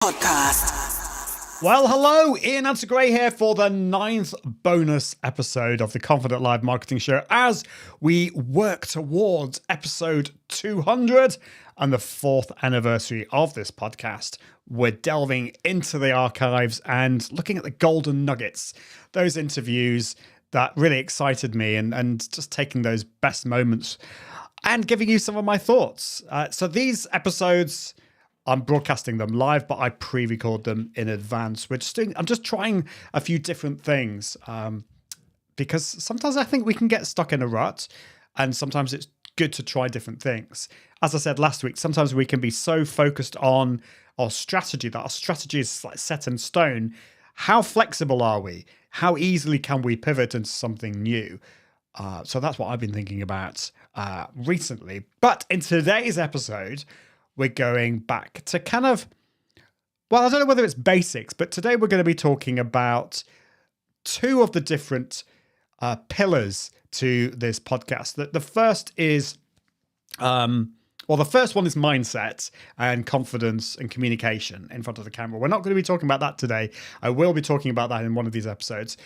Podcast. Well, hello, Ian Hunter Gray here for the 9th bonus episode of the Confident Live Marketing Show as we work towards episode 200 and the 4th anniversary of this podcast. We're delving into the archives and looking at the golden nuggets, those interviews that really excited me and just taking those best moments and giving you some of my thoughts. So these episodes, I'm broadcasting them live, but I pre-record them in advance. I'm just trying a few different things because sometimes I think we can get stuck in a rut and sometimes it's good to try different things. As I said last week, sometimes we can be so focused on our strategy that our strategy is like set in stone. How flexible are we? How easily can we pivot into something new? So that's what I've been thinking about recently. But in today's episode, we're going back to kind of, well, I don't know whether it's basics, but today we're going to be talking about two of the different pillars to this podcast. The first is, the first one is mindset and confidence and communication in front of the camera. We're not going to be talking about that today. I will be talking about that in one of these episodes.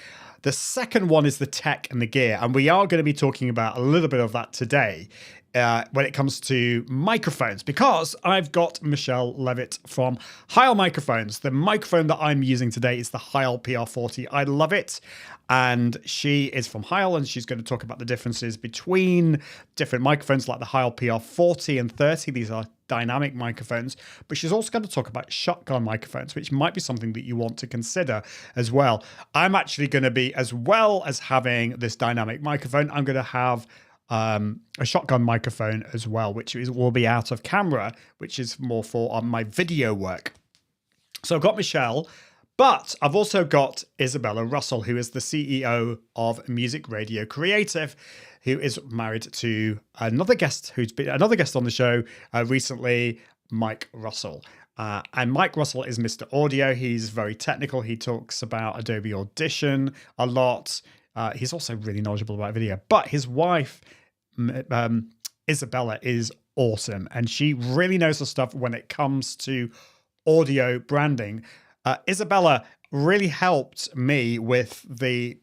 The second one is the tech and the gear, and we are going to be talking about a little bit of that today. When it comes to microphones, because I've got Michelle Levitt from Heil Microphones. The microphone that I'm using today is the Heil PR40. I love it. And she is from Heil, and she's going to talk about the differences between different microphones like the Heil PR40 and 30. These are dynamic microphones, but she's also going to talk about shotgun microphones, which might be something that you want to consider as well. I'm actually going to be, as well as having this dynamic microphone, I'm going to have a shotgun microphone as well, will be out of camera, which is more for my video work. So I've got Michelle, but I've also got Isabella Russell, who is the CEO of Music Radio Creative, who is married to another guest who's been another guest on the show recently, Mike Russell. And Mike Russell is Mr. Audio. He's very technical. He talks about Adobe Audition a lot. He's also really knowledgeable about video, but his wife, Isabella, is awesome, and she really knows her stuff when it comes to audio branding. Isabella really helped me with the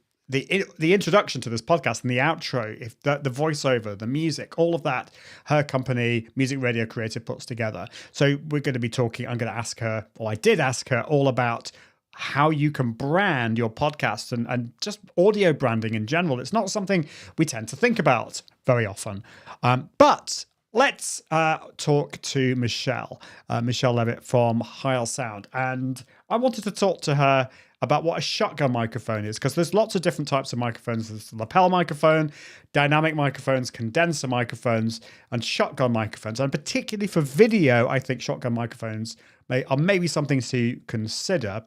introduction to this podcast and the outro, if the voiceover, the music, all of that, her company, Music Radio Creative, puts together. So we're going to be talking, I'm going to ask her, or I did ask her, all about how you can brand your podcast and just audio branding in general. It's not something we tend to think about very often. But let's talk to Michelle Levitt from Heil Sound. And I wanted to talk to her about what a shotgun microphone is, because there's lots of different types of microphones. There's the lapel microphone, dynamic microphones, condenser microphones, and shotgun microphones. And particularly for video, I think shotgun microphones are maybe something to consider.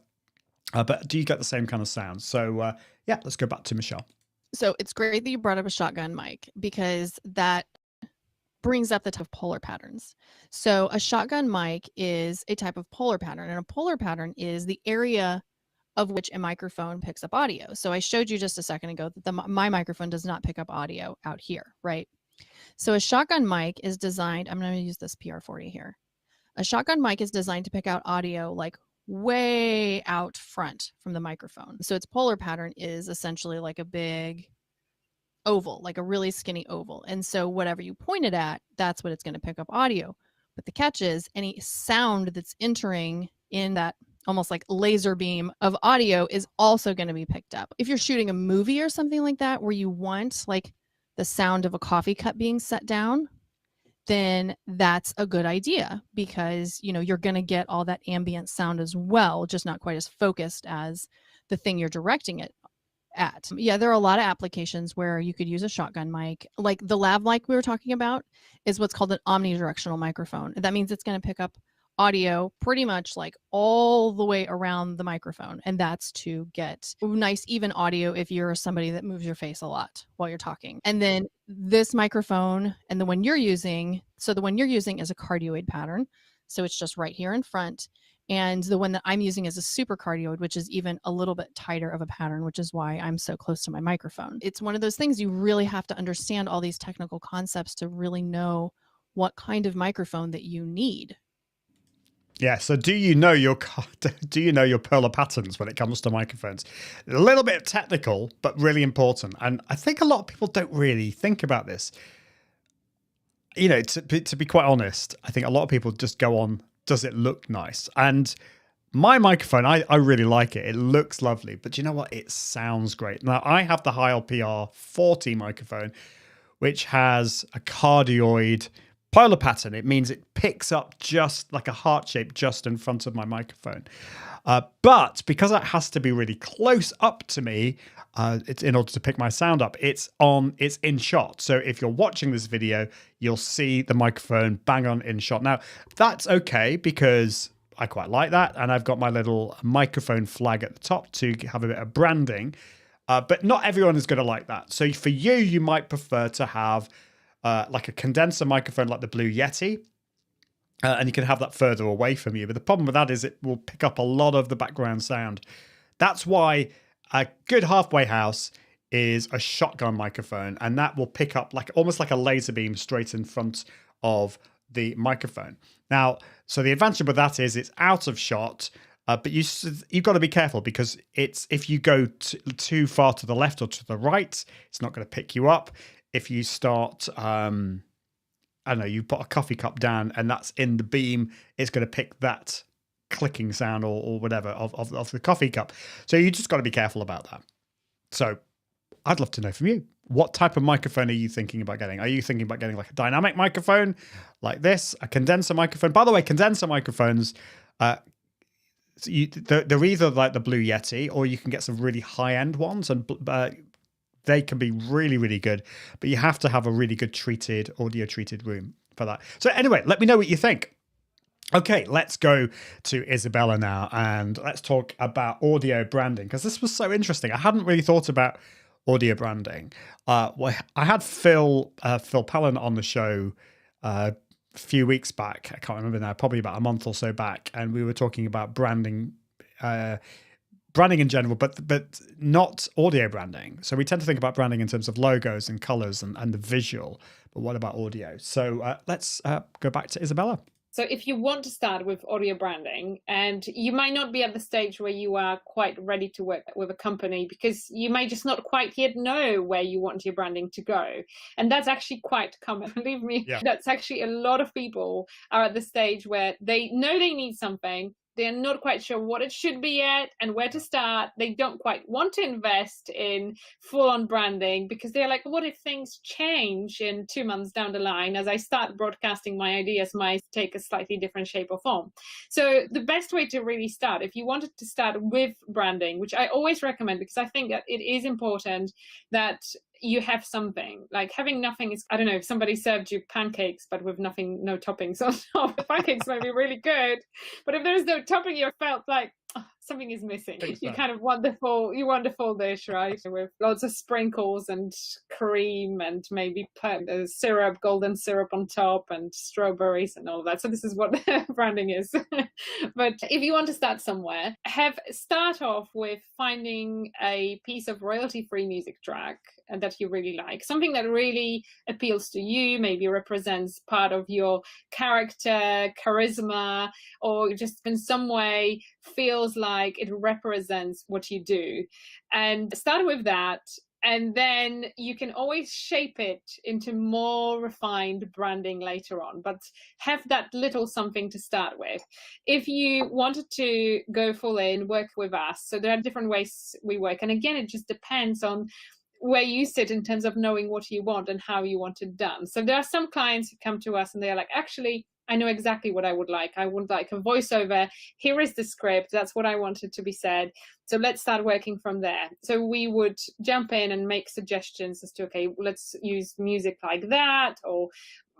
But do you get the same kind of sound? So let's go back to Michelle. So it's great that you brought up a shotgun mic, because that brings up the type of polar patterns. So a shotgun mic is a type of polar pattern, and a polar pattern is the area of which a microphone picks up audio. So I showed you just a second ago that my microphone does not pick up audio out here, right? So a shotgun mic is designed, I'm going to use this PR40 here. A shotgun mic is designed to pick out audio like way out front from the microphone. So its polar pattern is essentially like a big oval, like a really skinny oval. And so whatever you point it at, that's what it's going to pick up audio. But the catch is any sound that's entering in that almost like laser beam of audio is also going to be picked up. If you're shooting a movie or something like that, where you want like the sound of a coffee cup being set down, then that's a good idea, because you're going to get all that ambient sound as well, just not quite as focused as the thing you're directing it at. Yeah, there are a lot of applications where you could use a shotgun mic. Like the lav mic we were talking about is what's called an omnidirectional microphone. That means it's going to pick up audio pretty much like all the way around the microphone, and that's to get nice even audio if you're somebody that moves your face a lot while you're talking. And then this microphone and the one you're using, so the one you're using is a cardioid pattern, so it's just right here in front, and the one that I'm using is a super cardioid, which is even a little bit tighter of a pattern, which is why I'm so close to my microphone. It's one of those things you really have to understand all these technical concepts to really know what kind of microphone that you need. Yeah. So do you know your do you know your polar patterns when it comes to microphones? A little bit technical, but really important. And I think a lot of people don't really think about this. You know, to be quite honest, I think a lot of people just go on, does it look nice? And my microphone, I really like it. It looks lovely, but you know what? It sounds great. Now, I have the Heil PR40 microphone, which has a cardioid polar pattern. It means it picks up just like a heart shape just in front of my microphone. But because it has to be really close up to me, it's in order to pick my sound up, it's in shot. So if you're watching this video, you'll see the microphone bang on in shot. Now, that's okay because I quite like that. And I've got my little microphone flag at the top to have a bit of branding. But not everyone is going to like that. So for you, you might prefer to have like a condenser microphone like the Blue Yeti. And you can have that further away from you. But the problem with that is it will pick up a lot of the background sound. That's why a good halfway house is a shotgun microphone. And that will pick up like almost like a laser beam straight in front of the microphone. Now, so the advantage with that is it's out of shot. But you've got to be careful because if you go too far to the left or to the right, it's not going to pick you up. If you start... I don't know, you put a coffee cup down and that's in the beam, it's going to pick that clicking sound or whatever of the coffee cup. So you just got to be careful about that. So I'd love to know from you, what type of microphone are you thinking about getting? Are you thinking about getting like a dynamic microphone like this, a condenser microphone? By the way, condenser microphones, they're either like the Blue Yeti or you can get some really high-end ones and they can be really, really good, but you have to have a really good audio treated room for that. So anyway, let me know what you think. Okay, let's go to Isabella now and let's talk about audio branding because this was so interesting. I hadn't really thought about audio branding. Well, I had Phil Pellan on the show a few weeks back. I can't remember now, probably about a month or so back, and we were talking about branding. Branding in general, but not audio branding. So we tend to think about branding in terms of logos and colors and the visual, but what about audio? So let's go back to Isabella. So if you want to start with audio branding, and you might not be at the stage where you are quite ready to work with a company because you may just not quite yet know where you want your branding to go. And that's actually quite common. Believe me, yeah. That's actually a lot of people are at the stage where they know they need something. They're not quite sure what it should be yet and where to start. They don't quite want to invest in full-on branding because they're like, what if things change in 2 months down the line as I start broadcasting my ideas might take a slightly different shape or form. So the best way to really start, if you wanted to start with branding, which I always recommend because I think that it is important that you have something. Like having nothing is, I don't know, if somebody served you pancakes but with nothing, no toppings on top, the pancakes might be really good, but if there's no topping, you felt like something is missing. You kind of want the full dish, right? With lots of sprinkles and cream and maybe syrup, golden syrup on top and strawberries and all of that. So this is what branding is. But if you want to start somewhere, start off with finding a piece of royalty-free music track that you really like, something that really appeals to you, maybe represents part of your character, charisma, or just in some way feels like it represents what you do. And start with that. And then you can always shape it into more refined branding later on, but have that little something to start with. If you wanted to go full in, work with us. So there are different ways we work. And again, it just depends on where you sit in terms of knowing what you want and how you want it done. So there are some clients who come to us and they're like, actually, I know exactly what I would like. I would like a voiceover. Here is the script. That's what I wanted to be said. So let's start working from there. So we would jump in and make suggestions as to, okay, let's use music like that, or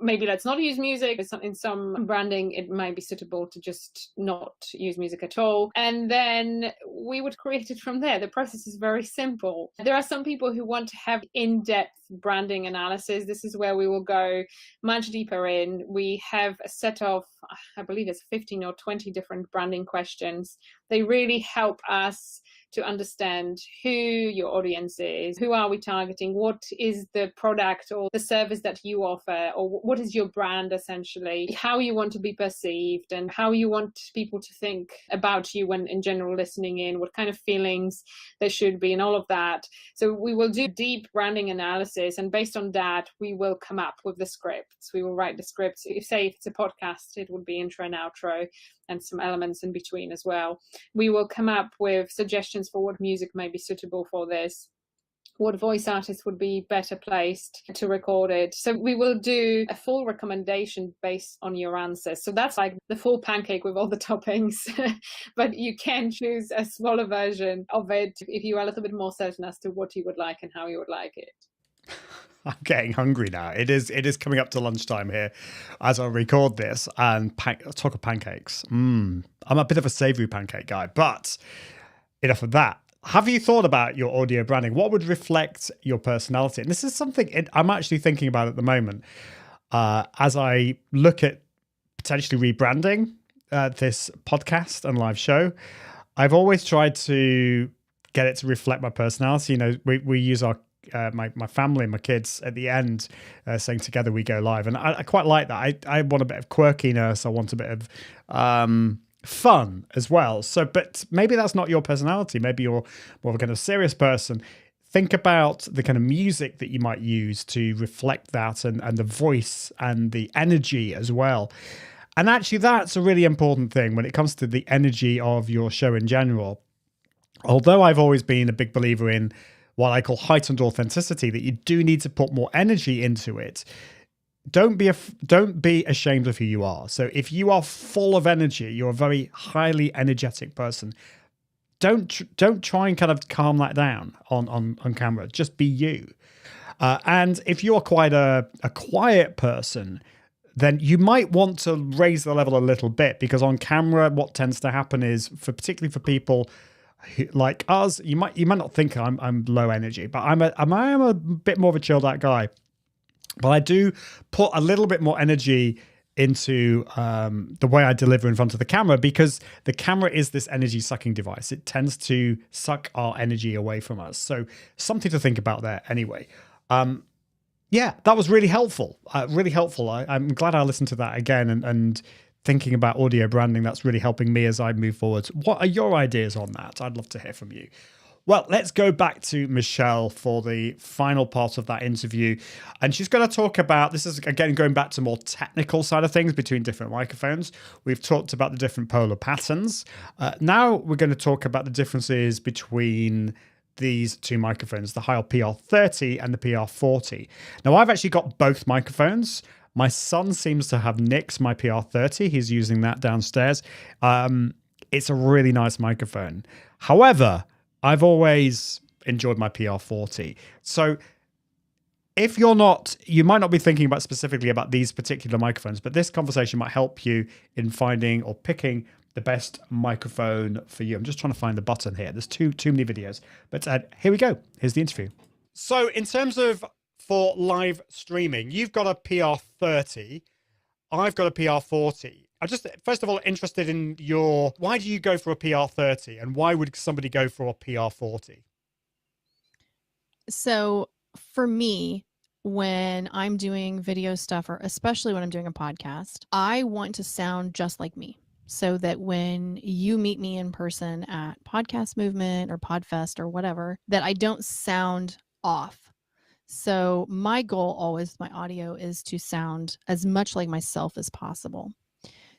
maybe let's not use music. In some branding, it might be suitable to just not use music at all. And then we would create it from there. The process is very simple. There are some people who want to have in-depth branding analysis. This is where we will go much deeper in. We have a set of, I believe it's 15 or 20 different branding questions. They really help us to understand who your audience is, who are we targeting, what is the product or the service that you offer, or what is your brand essentially, how you want to be perceived, and how you want people to think about you when in general listening in, what kind of feelings there should be, and all of that. So we will do deep branding analysis, and based on that, we will come up with the scripts. We will write the scripts. If it's a podcast, it would be intro and outro and some elements in between as well. We will come up with suggestions for what music may be suitable for this, what voice artist would be better placed to record it. So we will do a full recommendation based on your answers. So that's like the full pancake with all the toppings, but you can choose a smaller version of it if you are a little bit more certain as to what you would like and how you would like it. I'm getting hungry now. It is coming up to lunchtime here as I record this, and talk of pancakes. I'm a bit of a savory pancake guy, but enough of that. Have you thought about your audio branding? What would reflect your personality? And this is something I'm actually thinking about at the moment as I look at potentially rebranding this podcast and live show. I've always tried to get it to reflect my personality. You know, we use our my family and my kids at the end saying together we go live, and I quite like that. I want a bit of quirkiness. I want a bit of fun as well. So, but maybe that's not your personality. Maybe you're more of a kind of serious person. Think about the kind of music that you might use to reflect that, and the voice and the energy as well. And actually, that's a really important thing when it comes to the energy of your show in general. Although I've always been a big believer in what I call heightened authenticity, that you do need to put more energy into it. Don't be ashamed of who you are. So if you are full of energy, you're a very highly energetic person. Don't try and kind of calm that down on camera. Just be you. And if you're quite a quiet person, then you might want to raise the level a little bit, because on camera, what tends to happen is, particularly for people like us, you might not think I'm low energy, but I am a bit more of a chilled out guy. But I do put a little bit more energy into the way I deliver in front of the camera, because the camera is this energy sucking device. It tends to suck our energy away from us. So something to think about there anyway. Yeah, that was really helpful. Really helpful. I'm glad I listened to that again, and thinking about audio branding, that's really helping me as I move forward. What are your ideas on that? I'd love to hear from you. Well, let's go back to Michelle for the final part of that interview. And she's going to talk about, this is again going back to more technical side of things between different microphones. We've talked about the different polar patterns. Now we're going to talk about the differences between these two microphones, the Heil PR30 and the PR40. Now I've actually got both microphones. My son seems to have nicked my PR30. He's using that downstairs. It's a really nice microphone. However, I've always enjoyed my PR40. So if you might not be thinking about specifically about these particular microphones, but this conversation might help you in finding or picking the best microphone for you. I'm just trying to find the button here. There's too many videos, but here we go. Here's the interview. So in terms of for live streaming, you've got a PR30. I've got a PR40. I'm just, first of all, interested in why do you go for a PR30, and why would somebody go for a PR40? So for me, when I'm doing video stuff, or especially when I'm doing a podcast, I want to sound just like me, so that when you meet me in person at Podcast Movement or Podfest or whatever, that I don't sound off. So my goal always, my audio, is to sound as much like myself as possible.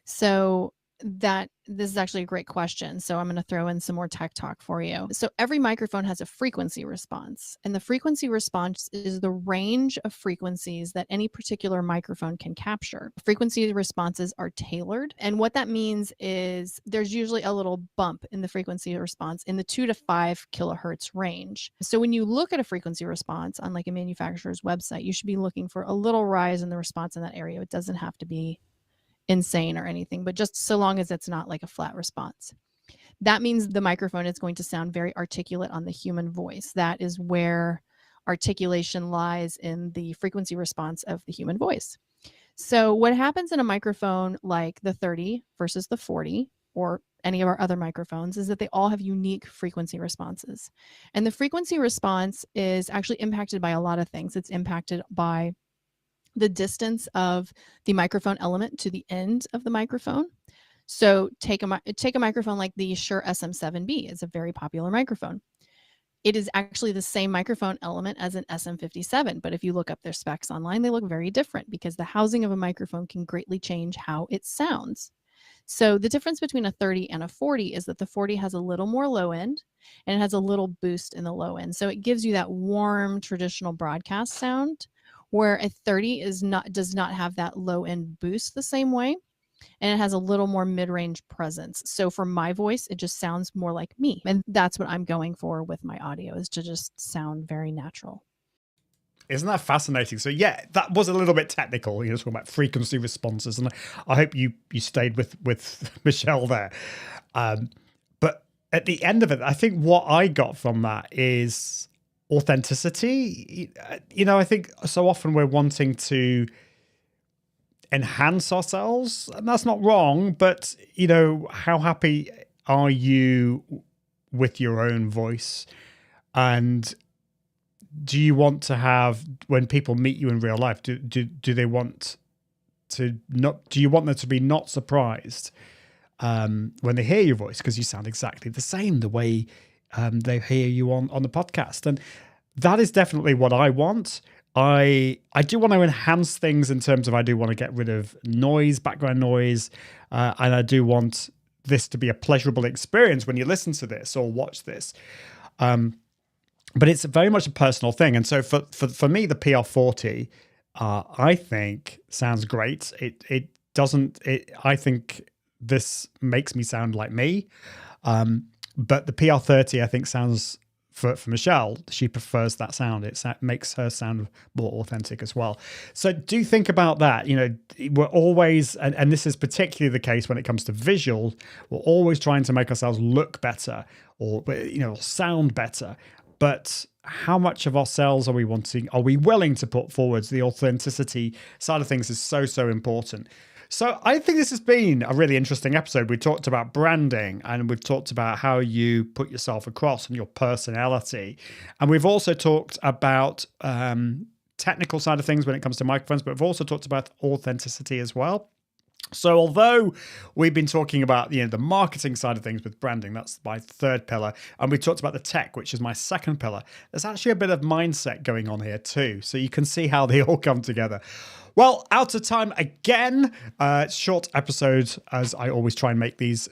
So this is actually a great question. So I'm going to throw in some more tech talk for you. So every microphone has a frequency response, and the frequency response is the range of frequencies that any particular microphone can capture. Frequency responses are tailored, and what that means is there's usually a little bump in the frequency response in the 2 to 5 kilohertz range. So when you look at a frequency response on like a manufacturer's website, you should be looking for a little rise in the response in that area. It doesn't have to be insane or anything, but just so long as it's not like a flat response. That means the microphone is going to sound very articulate on the human voice. That is where articulation lies, in the frequency response of the human voice. So what happens in a microphone like the 30 versus the 40, or any of our other microphones is that they all have unique frequency responses. And the frequency response is actually impacted by a lot of things. It's impacted by the distance of the microphone element to the end of the microphone. So take a microphone like the Shure SM7B. It's a very popular microphone. It is actually the same microphone element as an SM57, but if you look up their specs online, they look very different because the housing of a microphone can greatly change how it sounds. So the difference between a 30 and a 40 is that the 40 has a little more low end and it has a little boost in the low end. So it gives you that warm traditional broadcast sound, where a 30 does not have that low end boost the same way. And it has a little more mid-range presence. So for my voice, it just sounds more like me. And that's what I'm going for with my audio, is to just sound very natural. Isn't that fascinating? So yeah, that was a little bit technical, talking about frequency responses. And I hope you stayed with Michelle there. But at the end of it, I think what I got from that is authenticity. I think so often we're wanting to enhance ourselves, and that's not wrong, but how happy are you with your own voice? And do you want to have, when people meet you in real life, do they want to not, do you want them to be not surprised when they hear your voice, because you sound exactly the same the way they hear you on the podcast? And that is definitely what I want. I do want to enhance things in terms of, I do want to get rid of noise, background noise, and I do want this to be a pleasurable experience when you listen to this or watch this. But it's very much a personal thing. And so for me, the PR40, I think sounds great. I think this makes me sound like me. But the PR30, I think, sounds, for Michelle, she prefers that sound. It makes her sound more authentic as well. So do think about that. We're always, and this is particularly the case when it comes to visual, we're always trying to make ourselves look better or, sound better. But how much of ourselves are we willing to put forwards? The authenticity side of things is so, so important. So I think this has been a really interesting episode. We talked about branding, and we've talked about how you put yourself across and your personality. And we've also talked about technical side of things when it comes to microphones, but we've also talked about authenticity as well. So although we've been talking about the marketing side of things with branding, that's my third pillar, and we talked about the tech, which is my second pillar, there's actually a bit of mindset going on here too. So you can see how they all come together. Well, out of time again. Short episode, as I always try and make these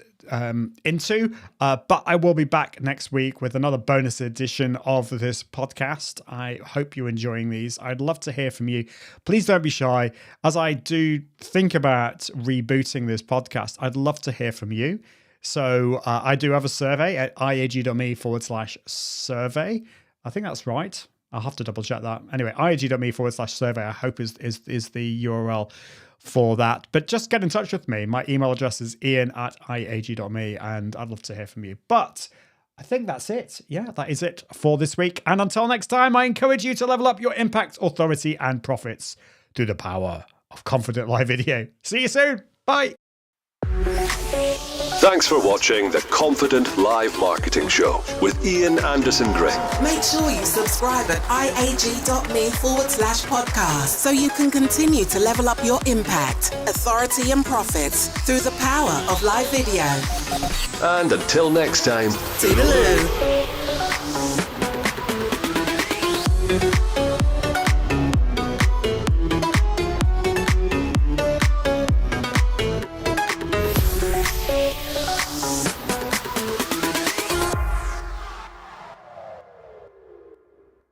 into, but I will be back next week with another bonus edition of this podcast. I hope you're enjoying these. I'd love to hear from you. Please don't be shy. As I do think about rebooting this podcast, I'd love to hear from you. So I do have a survey at iag.me/survey. I think that's right. I'll have to double check that. Anyway, iag.me/survey, I hope is the URL for that. But just get in touch with me. My email address is ian@iag.me, and I'd love to hear from you. But I think that's it. Yeah, that is it for this week. And until next time, I encourage you to level up your impact, authority, and profits through the power of Confident Live Video. See you soon. Bye. Thanks for watching the Confident Live Marketing Show with Ian Anderson Gray. Make sure you subscribe at iag.me/podcast so you can continue to level up your impact, authority, and profits through the power of live video. And until next time, Toodaloo.